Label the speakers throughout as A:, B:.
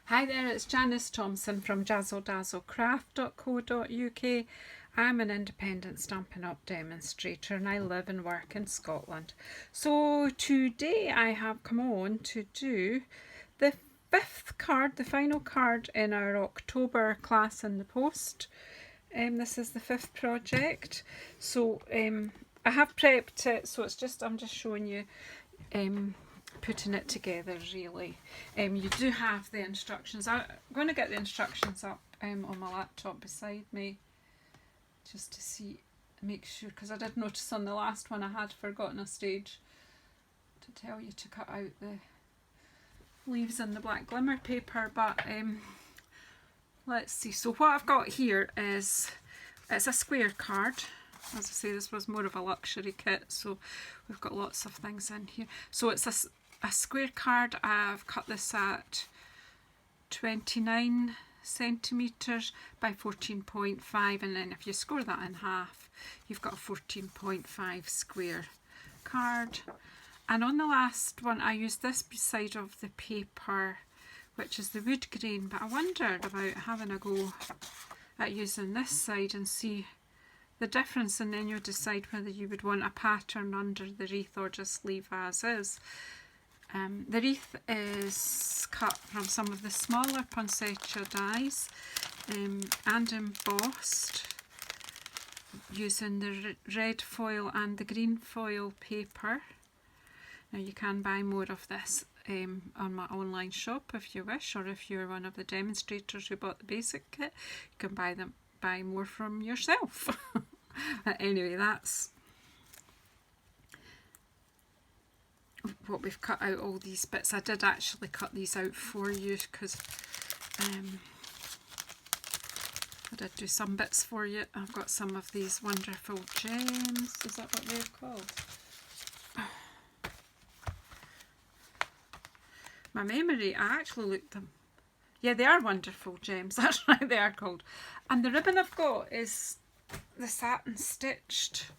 A: Hi there, it's Janice Thompson from JazzleDazzleCraft.co.uk. I'm an independent Stampin' Up! Demonstrator and I live and work in Scotland. So today I have come on to do the fifth card, the final card in our October class in the post. This is the fifth project. So I have prepped it, so I'm just showing you putting it together really. You do have the instructions. I'm going to get the instructions up on my laptop beside me just to make sure, because I did notice on the last one I had forgotten a stage to tell you to cut out the leaves and the black glimmer paper, but let's see. So what I've got here is, it's a square card. As I say, this was more of a luxury kit, so we've got lots of things in here. So it's a square card. I've cut this at 29 centimetres by 14.5, and then if you score that in half, you've got a 14.5 square card. And on the last one, I used this side of the paper, which is the wood grain, but I wondered about having a go at using this side and see the difference, and then you decide whether you would want a pattern under the wreath or just leave as is. The wreath is cut from some of the smaller poinsettia dies and embossed using the red foil and the green foil paper. Now you can buy more of this on my online shop if you wish, or if you're one of the demonstrators who bought the basic kit, you can buy more from yourself. Anyway, that's what we've cut out, all these bits. I did actually cut these out for you because I did do some bits for you. I've got some of these wonderful gems. Is that what they're called? My memory, I actually looked them. Yeah, they are wonderful gems. That's right, they are called. And the ribbon I've got is the satin stitched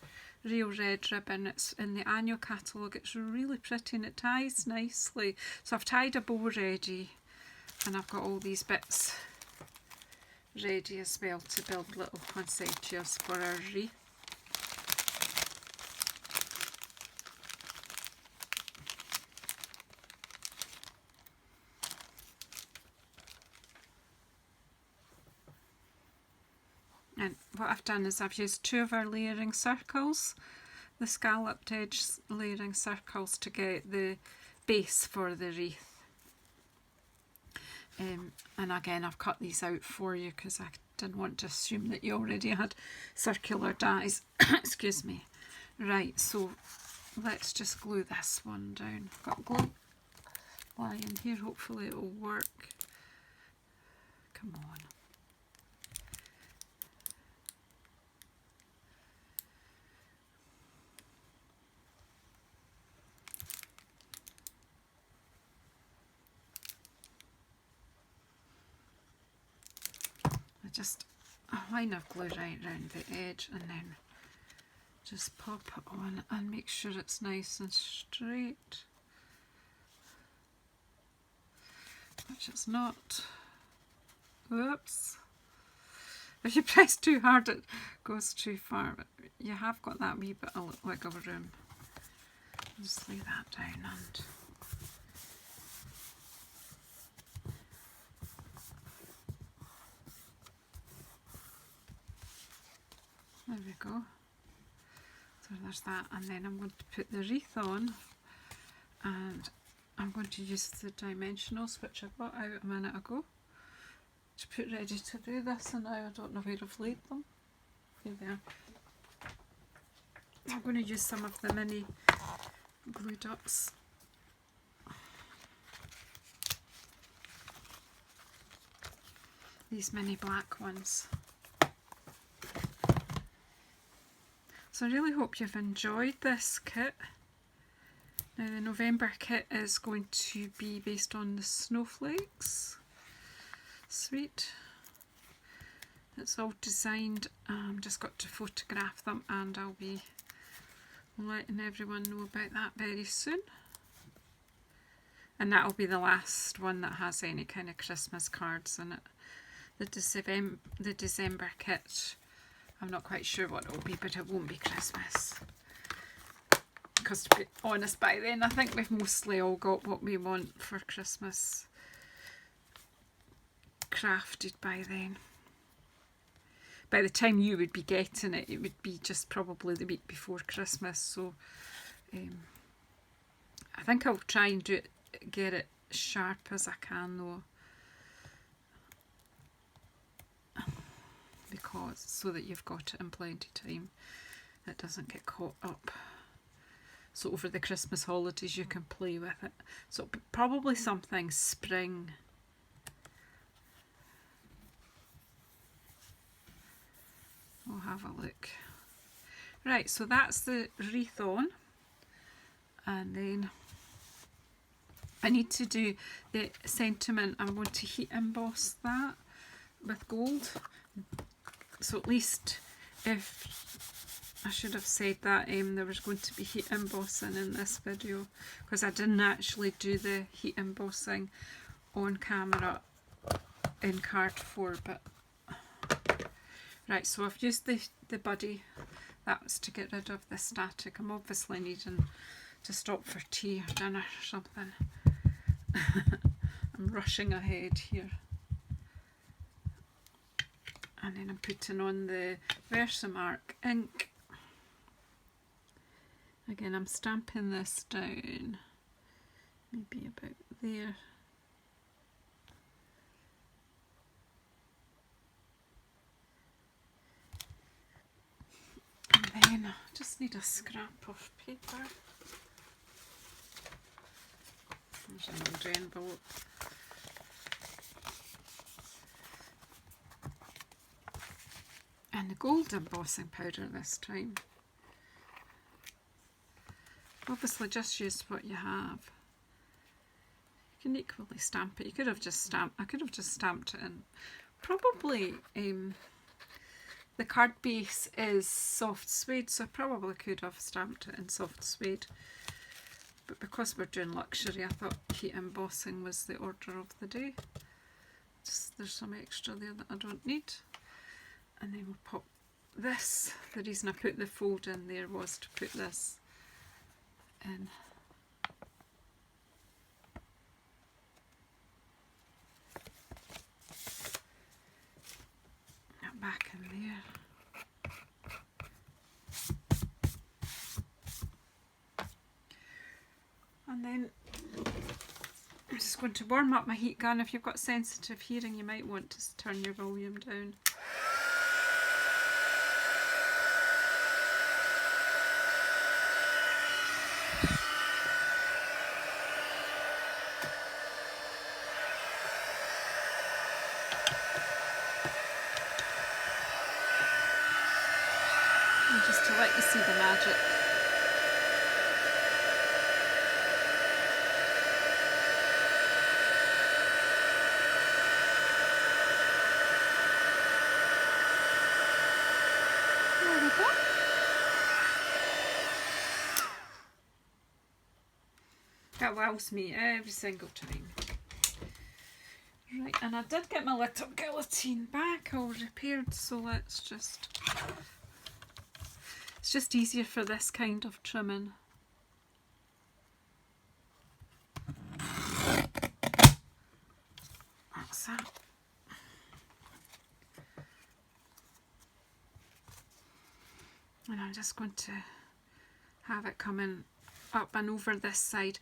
A: real red ribbon. It's in the annual catalogue. It's really pretty and it ties nicely. So I've tied a bow ready, and I've got all these bits ready as well to build little poinsettias for our wreath. And what I've done is I've used two of our layering circles, the scalloped edge layering circles, to get the base for the wreath. And again, I've cut these out for you because I didn't want to assume that you already had circular dies. Excuse me. Right, so let's just glue this one down. I've got glue lying here, hopefully it will work. Come on. Just a line of glue right round the edge, and then just pop it on and make sure it's nice and straight, which it's not. Whoops. If you press too hard it goes too far, but you have got that wee bit of wiggle room. Just lay that down and there we go. So there's that, and then I'm going to put the wreath on, and I'm going to use the dimensionals which I got out a minute ago to put ready to do this, and now I don't know where I've laid them. Here they are. I'm going to use some of the mini glue ducks. These mini black ones. So I really hope you've enjoyed this kit. Now the November kit is going to be based on the snowflakes. Sweet. It's all designed. Just got to photograph them, and I'll be letting everyone know about that very soon. And that'll be the last one that has any kind of Christmas cards in it. The December kit, I'm not quite sure what it'll be, but it won't be Christmas. Because to be honest, by then I think we've mostly all got what we want for Christmas crafted by then. By the time you would be getting it, it would be just probably the week before Christmas. So I think I'll try and get it sharp as I can though, because so that you've got it in plenty of time. It doesn't get caught up. So over the Christmas holidays you can play with it. So probably something spring. We'll have a look. Right, so that's the wreath on. And then I need to do the sentiment. I'm going to heat emboss that with gold. So at least, if I should have said that there was going to be heat embossing in this video, because I didn't actually do the heat embossing on camera in card 4. But right, so I've used the buddy. That was to get rid of the static. I'm obviously needing to stop for tea or dinner or something. I'm rushing ahead here. And then I'm putting on the Versamark ink. Again, I'm stamping this down, maybe about there. And then I just need a scrap of paper. There's an old envelope. And the gold embossing powder this time. Obviously just use what you have. You can equally stamp it. You could have just stamped, I could have just stamped it in. Probably the card base is soft suede, so I probably could have stamped it in soft suede. But because we're doing luxury, I thought heat embossing was the order of the day. There's some extra there that I don't need. And then we'll pop this. The reason I put the fold in there was to put this in. That back in there. And then I'm just going to warm up my heat gun. If you've got sensitive hearing, you might want to turn your volume down. And just to let you see the magic. That wows me every single time. Right, and I did get my little guillotine back all repaired, so let's just... It's just easier for this kind of trimming. That's that. And I'm just going to have it coming up and over this side.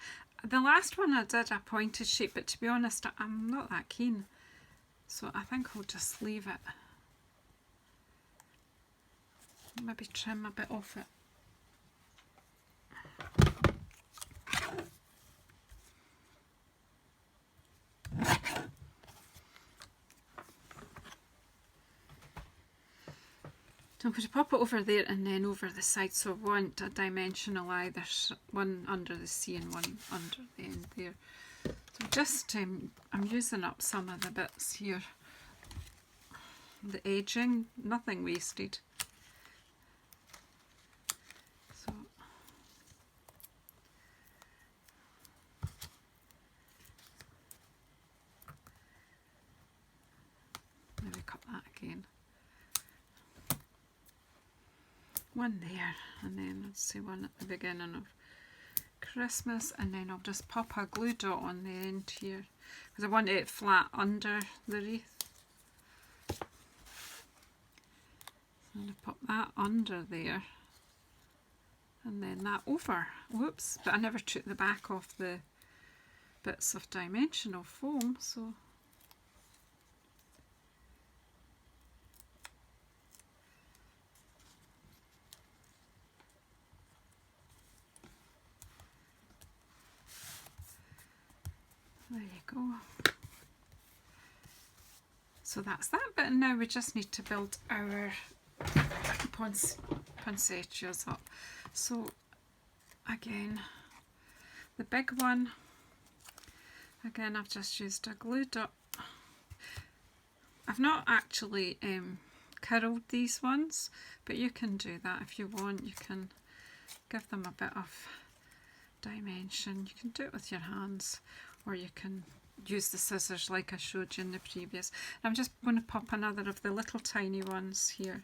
A: The last one I did a pointed shape, but to be honest, I'm not that keen. So I think I'll just leave it. Maybe trim a bit off it. So I'm going to pop it over there and then over the side. So I want a dimensional eye. There's one under the C and one under the end there. So just, I'm using up some of the bits here. The edging, nothing wasted. So again. One there, and then let's see one at the beginning of Christmas, and then I'll just pop a glue dot on the end here because I want it flat under the wreath. So I'm going to pop that under there, and then that over. Whoops, but I never took the back off the bits of dimensional foam, so there you go. So that's that bit, and now we just need to build our poinsettias up. So again, the big one, again I've just used a glue dot. I've not actually curled these ones, but you can do that if you want. You can give them a bit of dimension. You can do it with your hands, or you can use the scissors like I showed you in the previous. I'm just going to pop another of the little tiny ones here.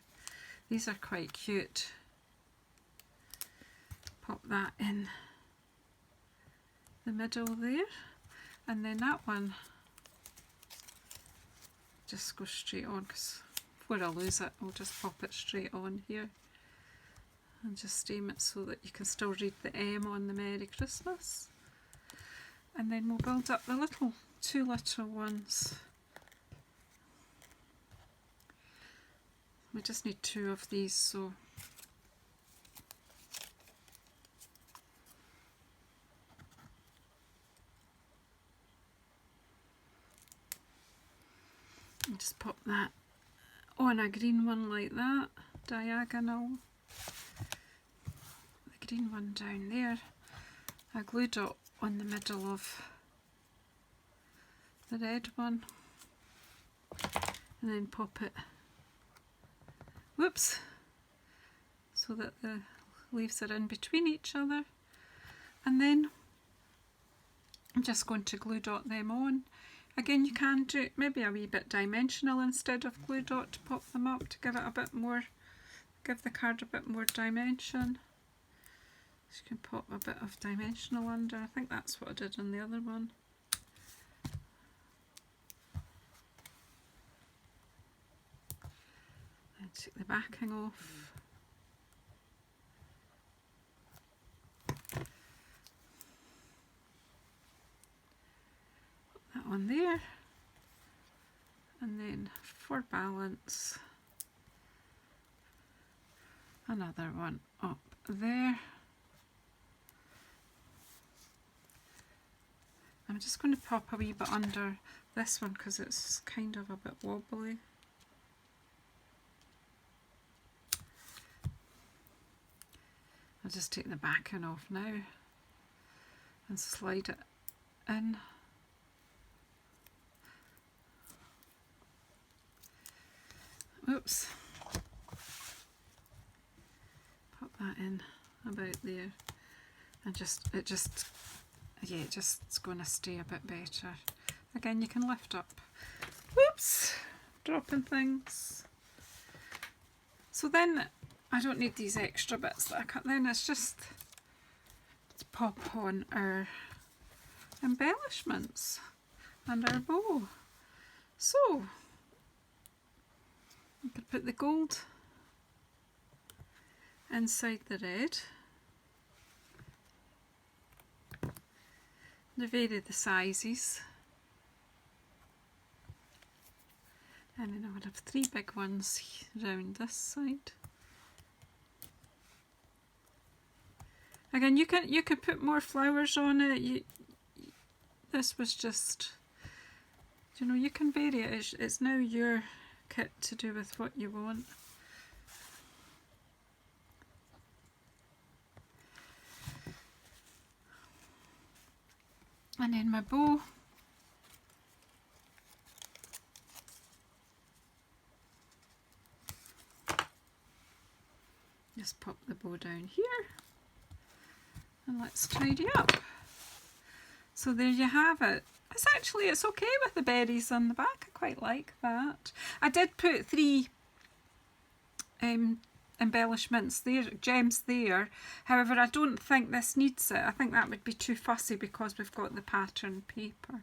A: These are quite cute. Pop that in the middle there, and then that one just go straight on, because before I lose it I'll just pop it straight on here and just aim it so that you can still read the M on the Merry Christmas. And then we'll build up the two little ones. We just need 2 of these, so I'll just pop that on a green one like that, diagonal. The green one down there, a glue dot on the middle of the red one, and then pop it, whoops, so that the leaves are in between each other, and then I'm just going to glue dot them on. Again, you can do maybe a wee bit dimensional instead of glue dot to pop them up, to give it a bit more, give the card a bit more dimension. So you can pop a bit of dimensional under. I think that's what I did on the other one. And take the backing off. Put that on there. And then for balance, another one up there. I'm just going to pop a wee bit under this one because it's kind of a bit wobbly. I'll just take the backing off now and slide it in. Oops. Pop that in about there, and it's going to stay a bit better. Again, you can lift up. Whoops! Dropping things. So then I don't need these extra bits that I cut. Then it's just to pop on our embellishments and our bow. So you could put the gold inside the red. They vary the sizes, and then I would have 3 big ones round this side. Again, you could put more flowers on it. This was just, you know, you can vary it. It's now your kit to do with what you want. And then my bow, just pop the bow down here, and let's tidy up. So there you have it, It's okay with the berries on the back. I quite like that. I did put 3 embellishments there, gems there. However, I don't think this needs it. I think that would be too fussy because we've got the pattern paper.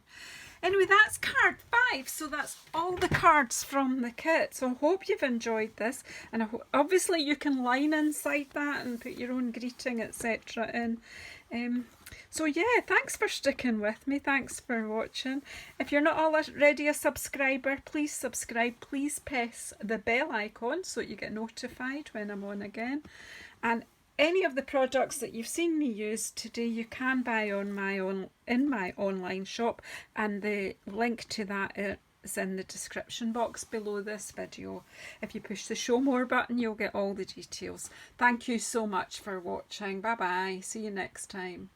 A: Anyway, that's card 5. So that's all the cards from the kit. So I hope you've enjoyed this. And obviously you can line inside that and put your own greeting, etc. in. So yeah, thanks for sticking with me. Thanks for watching. If you're not already a subscriber, please subscribe. Please press the bell icon so you get notified when I'm on again. And any of the products that you've seen me use today, you can buy on in my online shop, and the link to that is in the description box below this video. If you push the show more button, you'll get all the details. Thank you so much for watching. Bye bye. See you next time.